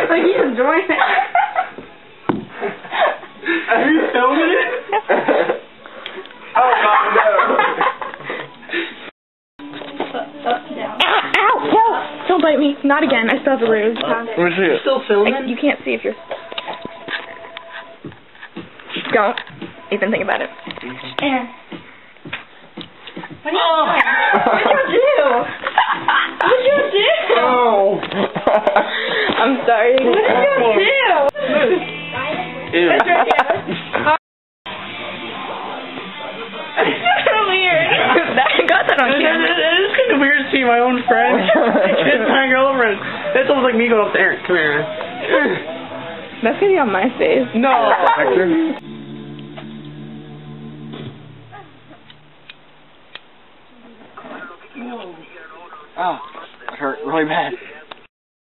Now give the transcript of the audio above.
Like he's enjoying it. Are you filming it? Oh God, no. Down. Ow! Whoa! Don't bite me. Not again. I still have a bruise. Let me see it. Still filming? You can't see if you're... Don't even think about it. Aaron. What did you do? What did you do? Oh. I'm sorry. What did you do? Ew. That's right, yeah. It's so weird. I got that on camera. It is kind of weird to see my own friend kiss my girlfriend. It's almost like me going up to Aaron. Come here. That's gonna be on MySpace. No. Oh, it hurt really bad.